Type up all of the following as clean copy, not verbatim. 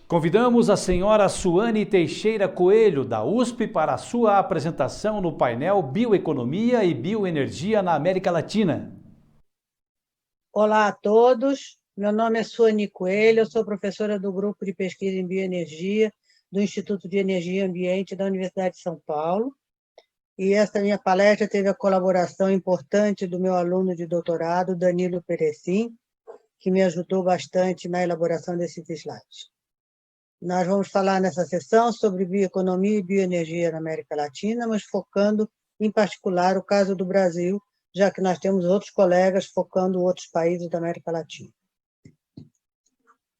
Convidamos a senhora Suane Teixeira Coelho, da USP, para a sua apresentação no painel Bioeconomia e Bioenergia na América Latina. Olá a todos, meu nome é Suane Coelho, eu sou professora do Grupo de Pesquisa em Bioenergia do Instituto de Energia e Ambiente da Universidade de São Paulo, e esta minha palestra teve a colaboração importante do meu aluno de doutorado, Danilo Perecim, que me ajudou bastante na elaboração desses slides. Nós vamos falar nessa sessão sobre bioeconomia e bioenergia na América Latina, mas focando, em particular, o caso do Brasil, já que nós temos outros colegas focando outros países da América Latina.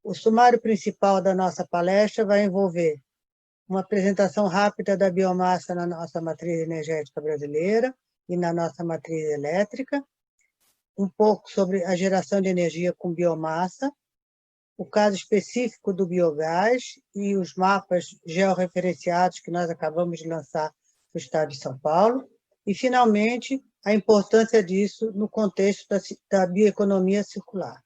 O sumário principal da nossa palestra vai envolver uma apresentação rápida da biomassa na nossa matriz energética brasileira e na nossa matriz elétrica, um pouco sobre a geração de energia com biomassa, o caso específico do biogás e os mapas georreferenciados que nós acabamos de lançar no estado de São Paulo, e, finalmente, a importância disso no contexto da bioeconomia circular.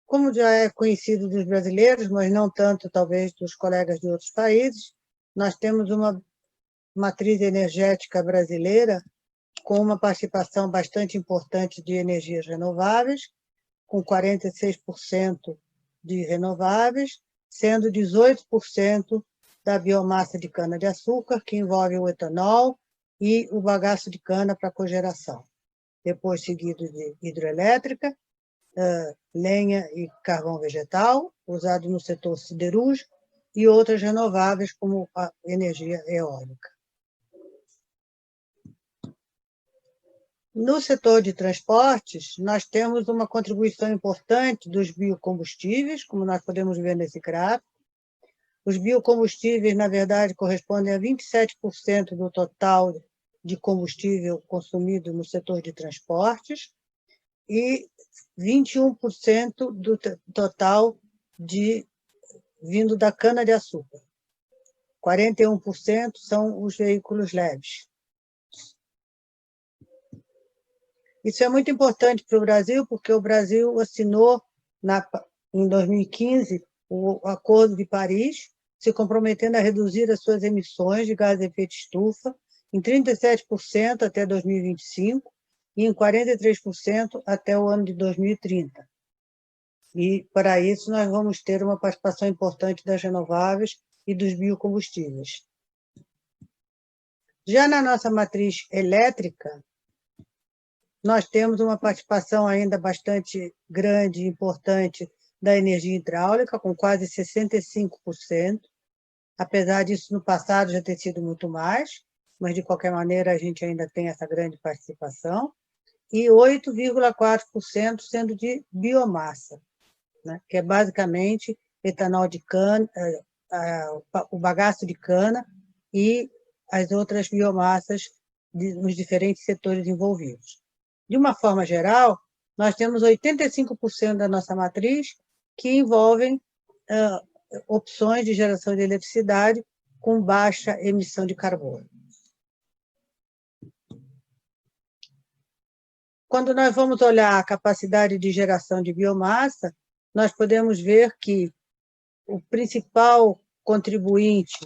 Como já é conhecido dos brasileiros, mas não tanto, talvez, dos colegas de outros países, nós temos uma matriz energética brasileira com uma participação bastante importante de energias renováveis, com 46% de renováveis, sendo 18% da biomassa de cana-de-açúcar, que envolve o etanol e o bagaço de cana para cogeração. Depois seguido de hidroelétrica, lenha e carvão vegetal, usado no setor siderúrgico, e outras renováveis, como a energia eólica. No setor de transportes, nós temos uma contribuição importante dos biocombustíveis, como nós podemos ver nesse gráfico. Os biocombustíveis, na verdade, correspondem a 27% do total de combustível consumido no setor de transportes e 21% do total vindo da cana-de-açúcar. 41% são os veículos leves. Isso é muito importante para o Brasil, porque o Brasil assinou, em 2015, o Acordo de Paris, se comprometendo a reduzir as suas emissões de gás de efeito estufa em 37% até 2025 e em 43% até o ano de 2030. E, para isso, nós vamos ter uma participação importante das renováveis e dos biocombustíveis. Já na nossa matriz elétrica, nós temos uma participação ainda bastante grande e importante da energia hidráulica, com quase 65%, apesar disso no passado já ter sido muito mais, mas de qualquer maneira a gente ainda tem essa grande participação, e 8,4% sendo de biomassa, né, que é basicamente etanol de cana, o bagaço de cana e as outras biomassas nos diferentes setores envolvidos. De uma forma geral, nós temos 85% da nossa matriz que envolvem opções de geração de eletricidade com baixa emissão de carbono. Quando nós vamos olhar a capacidade de geração de biomassa, nós podemos ver que o principal contribuinte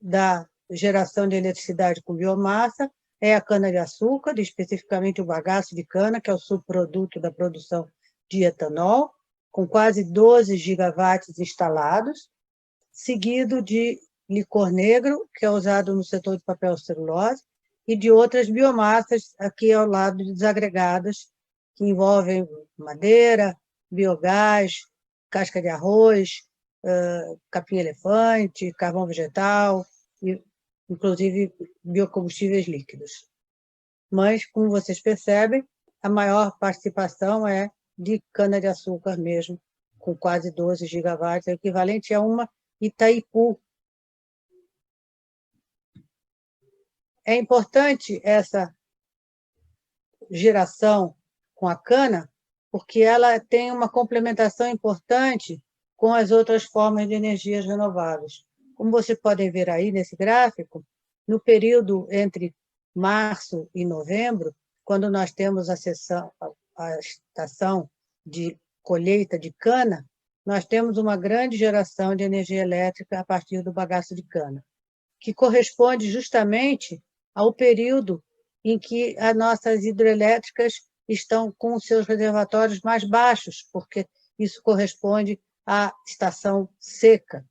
da geração de eletricidade com biomassa é a cana-de-açúcar, especificamente o bagaço de cana, que é o subproduto da produção de etanol, com quase 12 gigawatts instalados, seguido de licor negro, que é usado no setor de papel celulose, e de outras biomassas aqui ao lado desagregadas, que envolvem madeira, biogás, casca de arroz, capim-elefante, carvão vegetal, e inclusive biocombustíveis líquidos. Mas, como vocês percebem, a maior participação é de cana-de-açúcar mesmo, com quase 12 gigawatts, equivalente a uma Itaipu. É importante essa geração com a cana, porque ela tem uma complementação importante com as outras formas de energias renováveis. Como vocês podem ver aí nesse gráfico, no período entre março e novembro, quando nós temos a estação de colheita de cana, nós temos uma grande geração de energia elétrica a partir do bagaço de cana, que corresponde justamente ao período em que as nossas hidrelétricas estão com seus reservatórios mais baixos, porque isso corresponde à estação seca,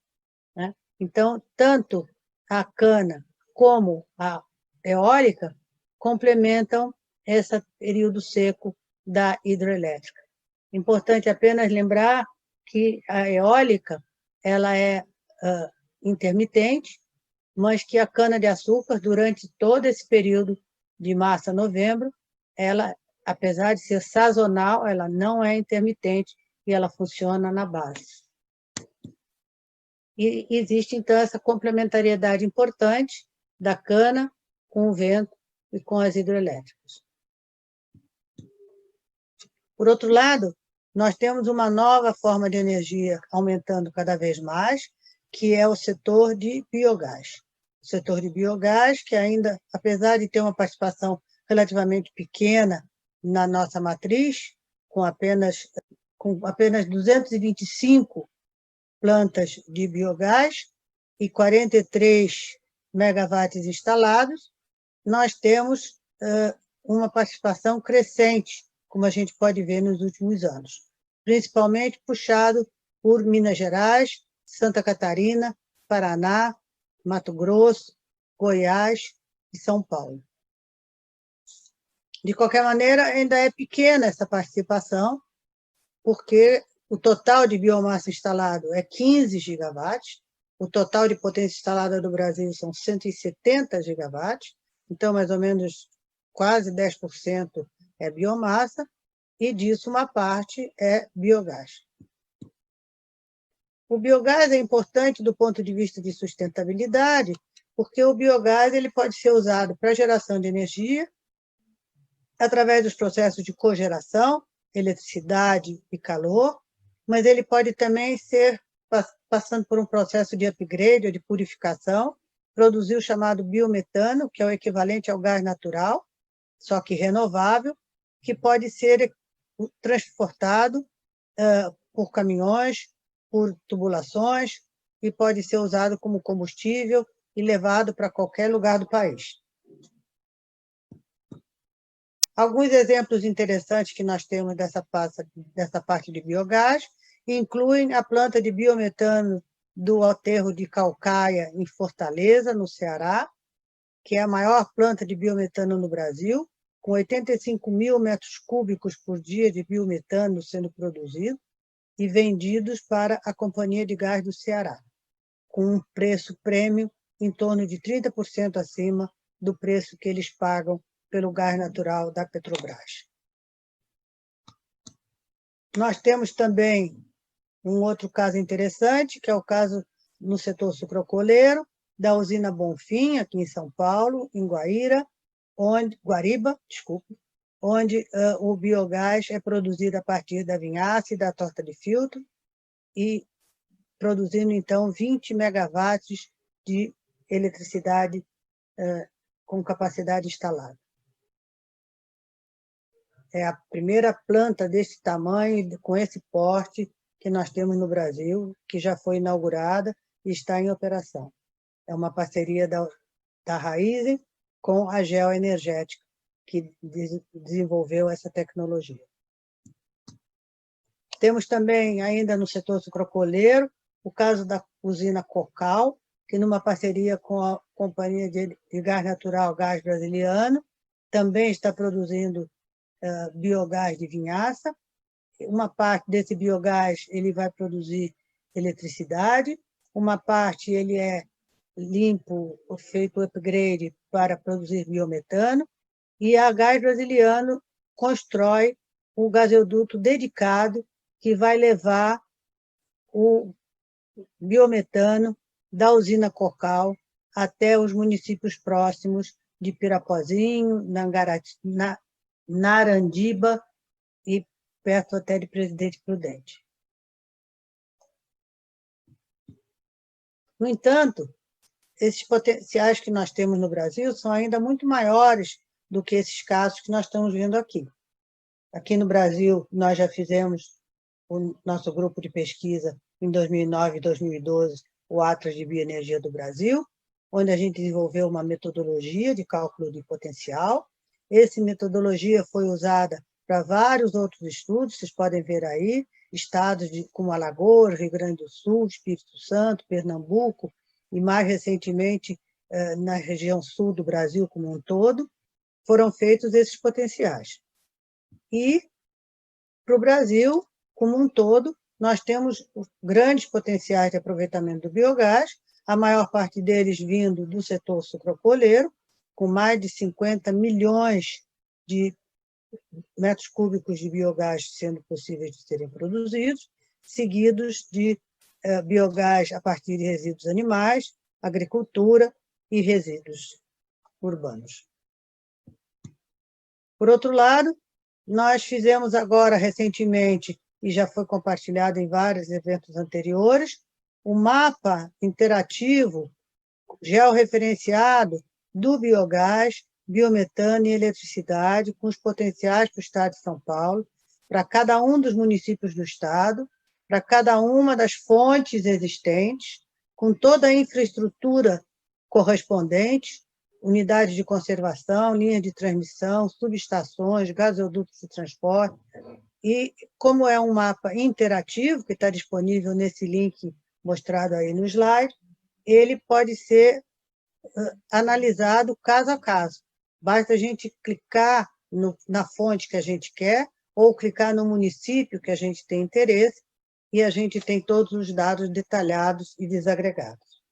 né? Então, tanto a cana como a eólica complementam esse período seco da hidrelétrica. Importante apenas lembrar que a eólica ela é intermitente, mas que a cana-de-açúcar, durante todo esse período de março a novembro, ela, apesar de ser sazonal, ela não é intermitente e ela funciona na base. E existe, então, essa complementariedade importante da cana com o vento e com as hidrelétricas. Por outro lado, nós temos uma nova forma de energia aumentando cada vez mais, que é o setor de biogás. O setor de biogás, que ainda, apesar de ter uma participação relativamente pequena na nossa matriz, com apenas 225 plantas de biogás e 43 megawatts instalados, nós temos uma participação crescente, como a gente pode ver nos últimos anos, principalmente puxado por Minas Gerais, Santa Catarina, Paraná, Mato Grosso, Goiás e São Paulo. De qualquer maneira, ainda é pequena essa participação, porque o total de biomassa instalado é 15 gigawatts, o total de potência instalada do Brasil são 170 gigawatts, então, mais ou menos, quase 10% é biomassa, e disso uma parte é biogás. O biogás é importante do ponto de vista de sustentabilidade, porque o biogás ele pode ser usado para geração de energia, através dos processos de cogeração, eletricidade e calor, mas ele pode também ser, passando por um processo de upgrade ou de purificação, produzir o chamado biometano, que é o equivalente ao gás natural, só que renovável, que pode ser transportado por caminhões, por tubulações, e pode ser usado como combustível e levado para qualquer lugar do país. Alguns exemplos interessantes que nós temos dessa parte de biogás incluem a planta de biometano do aterro de Caucaia, em Fortaleza, no Ceará, que é a maior planta de biometano no Brasil, com 85 mil metros cúbicos por dia de biometano sendo produzido e vendidos para a Companhia de Gás do Ceará, com um preço prêmio em torno de 30% acima do preço que eles pagam pelo gás natural da Petrobras. Nós temos também um outro caso interessante, que é o caso no setor sucrocoleiro, da usina Bonfim, aqui em São Paulo, em Guariba, onde o biogás é produzido a partir da vinhaça e da torta de filtro, e produzindo, então, 20 megawatts de eletricidade com capacidade instalada. É a primeira planta desse tamanho, com esse porte, que nós temos no Brasil, que já foi inaugurada e está em operação. É uma parceria da Raízen com a Geoenergética, que desenvolveu essa tecnologia. Temos também, ainda no setor sucrocoleiro, o caso da usina Cocal, que, numa parceria com a Companhia de Gás Natural Gás Brasiliano, também está produzindo biogás de vinhaça. Uma parte desse biogás ele vai produzir eletricidade, uma parte ele é limpo, feito upgrade para produzir biometano, e a Gás Brasiliano constrói um gasoduto dedicado que vai levar o biometano da usina Cocal até os municípios próximos de Pirapozinho, Narandiba e perto até de Presidente Prudente. No entanto, esses potenciais que nós temos no Brasil são ainda muito maiores do que esses casos que nós estamos vendo aqui. Aqui no Brasil, nós já fizemos o nosso grupo de pesquisa, em 2009 e 2012, o Atlas de Bioenergia do Brasil, onde a gente desenvolveu uma metodologia de cálculo de potencial. Essa metodologia foi usada para vários outros estudos, vocês podem ver aí, estados como Alagoas, Rio Grande do Sul, Espírito Santo, Pernambuco, e mais recentemente na região sul do Brasil como um todo, foram feitos esses potenciais. E, para o Brasil, como um todo, nós temos grandes potenciais de aproveitamento do biogás, a maior parte deles vindo do setor sucroalcooleiro, com mais de 50 milhões de metros cúbicos de biogás sendo possíveis de serem produzidos, seguidos de biogás a partir de resíduos animais, agricultura e resíduos urbanos. Por outro lado, nós fizemos agora, recentemente, e já foi compartilhado em vários eventos anteriores, um mapa interativo, georreferenciado, do biogás, biometano e eletricidade, com os potenciais para o Estado de São Paulo, para cada um dos municípios do Estado, para cada uma das fontes existentes, com toda a infraestrutura correspondente, unidades de conservação, linhas de transmissão, subestações, gasodutos de transporte. E, como é um mapa interativo, que está disponível nesse link mostrado aí no slide, ele pode ser analisado caso a caso. Basta a gente clicar na fonte que a gente quer, ou clicar no município que a gente tem interesse, e a gente tem todos os dados detalhados e desagregados.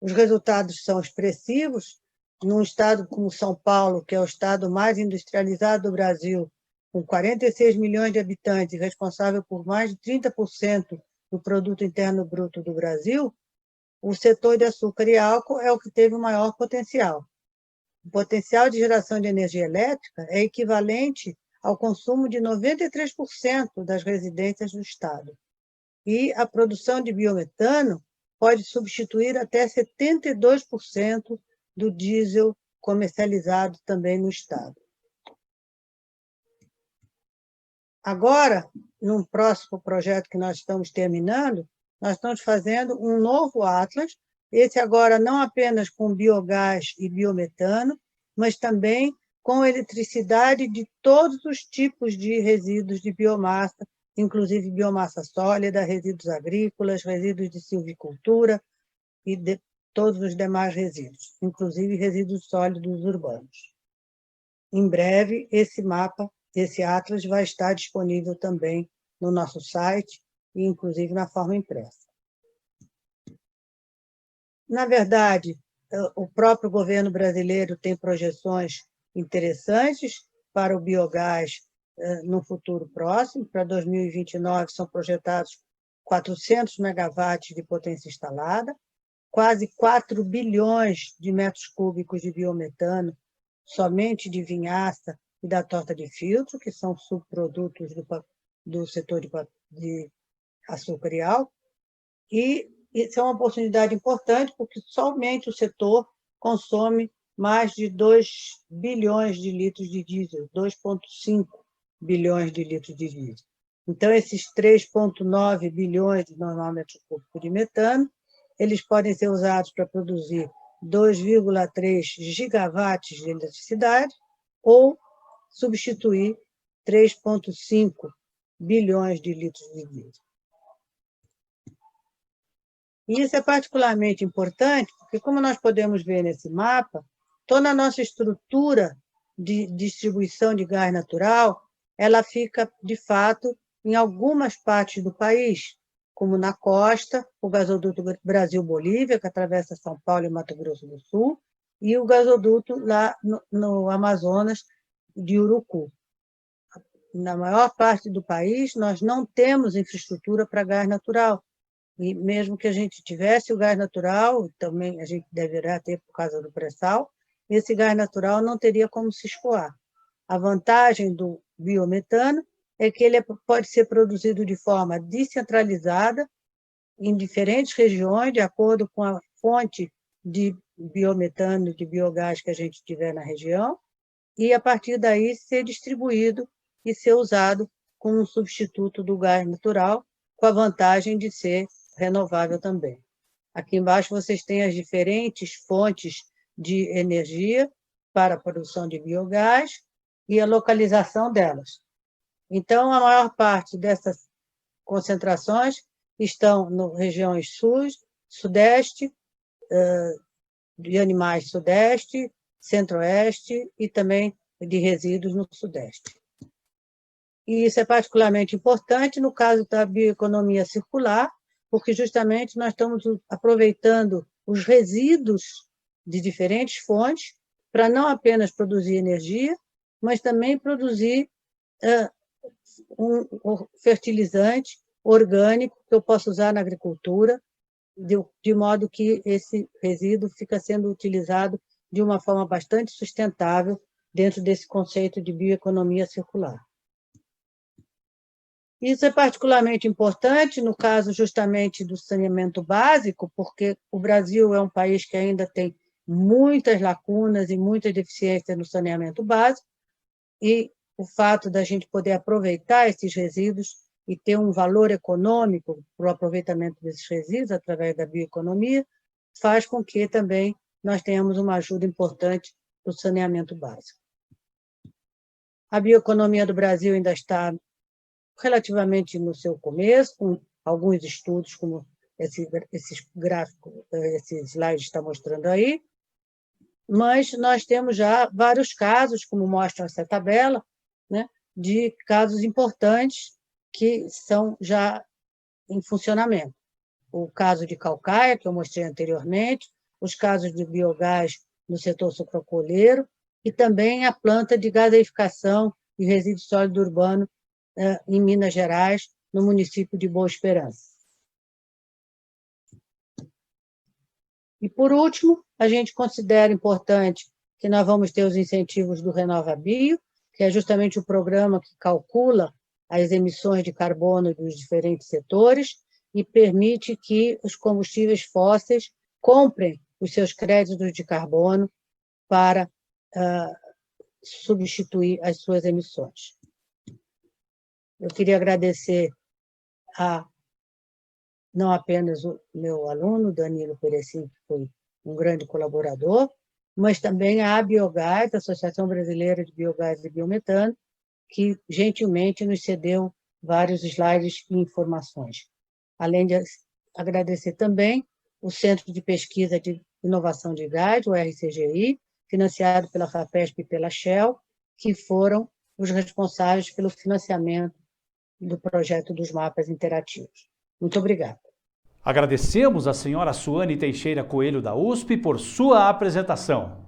Os resultados são expressivos. Num estado como São Paulo, que é o estado mais industrializado do Brasil, com 46 milhões de habitantes, responsável por mais de 30% do produto interno bruto do Brasil, o setor de açúcar e álcool é o que teve o maior potencial. O potencial de geração de energia elétrica é equivalente ao consumo de 93% das residências do estado. E a produção de biometano pode substituir até 72% do diesel comercializado também no estado. Agora, num próximo projeto que nós estamos terminando, nós estamos fazendo um novo Atlas, esse agora não apenas com biogás e biometano, mas também com eletricidade de todos os tipos de resíduos de biomassa, inclusive biomassa sólida, resíduos agrícolas, resíduos de silvicultura e de todos os demais resíduos, inclusive resíduos sólidos urbanos. Em breve, esse mapa, esse Atlas, vai estar disponível também no nosso site, e inclusive na forma impressa. Na verdade, o próprio governo brasileiro tem projeções interessantes para o biogás no futuro próximo. Para 2029, são projetados 400 megawatts de potência instalada, quase 4 bilhões de metros cúbicos de biometano, somente de vinhaça e da torta de filtro, que são subprodutos do setor de açúcar e álcool. E isso é uma oportunidade importante, porque somente o setor consome mais de 2 bilhões de litros de diesel, 2,5 bilhões de litros de diesel. Então, esses 3,9 bilhões de nanômetros cúbicos de metano, eles podem ser usados para produzir 2,3 gigawatts de eletricidade ou substituir 3,5 bilhões de litros de diesel. E isso é particularmente importante, porque, como nós podemos ver nesse mapa, toda a nossa estrutura de distribuição de gás natural, ela fica, de fato, em algumas partes do país, como na costa, o gasoduto Brasil-Bolívia, que atravessa São Paulo e Mato Grosso do Sul, e o gasoduto lá no Amazonas, de Urucu. Na maior parte do país, nós não temos infraestrutura para gás natural. E mesmo que a gente tivesse o gás natural, também a gente deverá ter por causa do pré-sal, esse gás natural não teria como se escoar. A vantagem do biometano é que ele pode ser produzido de forma descentralizada em diferentes regiões, de acordo com a fonte de biometano, de biogás que a gente tiver na região, e a partir daí ser distribuído e ser usado como um substituto do gás natural, com a vantagem de ser renovável também. Aqui embaixo vocês têm as diferentes fontes de energia para a produção de biogás e a localização delas. Então, a maior parte dessas concentrações estão nas regiões sul, sudeste, de animais sudeste, centro-oeste e também de resíduos no sudeste. E isso é particularmente importante no caso da bioeconomia circular, porque justamente nós estamos aproveitando os resíduos de diferentes fontes para não apenas produzir energia, mas também produzir um fertilizante orgânico que eu posso usar na agricultura, de modo que esse resíduo fica sendo utilizado de uma forma bastante sustentável dentro desse conceito de bioeconomia circular. Isso é particularmente importante no caso justamente do saneamento básico, porque o Brasil é um país que ainda tem muitas lacunas e muitas deficiências no saneamento básico, e o fato da gente poder aproveitar esses resíduos e ter um valor econômico para o aproveitamento desses resíduos através da bioeconomia, faz com que também nós tenhamos uma ajuda importante para o saneamento básico. A bioeconomia do Brasil ainda está relativamente no seu começo, com alguns estudos, como esses gráficos, esses slides estão mostrando aí, mas nós temos já vários casos, como mostra essa tabela, né, de casos importantes que são já em funcionamento. O caso de Calcaia, que eu mostrei anteriormente, os casos de biogás no setor sucroalcooleiro e também a planta de gaseificação de resíduo sólido urbano em Minas Gerais, no município de Boa Esperança. E, por último, a gente considera importante que nós vamos ter os incentivos do RenovaBio, que é justamente o programa que calcula as emissões de carbono dos diferentes setores e permite que os combustíveis fósseis comprem os seus créditos de carbono para substituir as suas emissões. Eu queria agradecer não apenas o meu aluno, Danilo Perecim, que foi um grande colaborador, mas também a Biogás, a Associação Brasileira de Biogás e Biometano, que gentilmente nos cedeu vários slides e informações. Além de agradecer também o Centro de Pesquisa de Inovação de Gás, o RCGI, financiado pela FAPESP e pela Shell, que foram os responsáveis pelo financiamento do projeto dos mapas interativos. Muito obrigada. Agradecemos à senhora Suane Teixeira Coelho da USP por sua apresentação.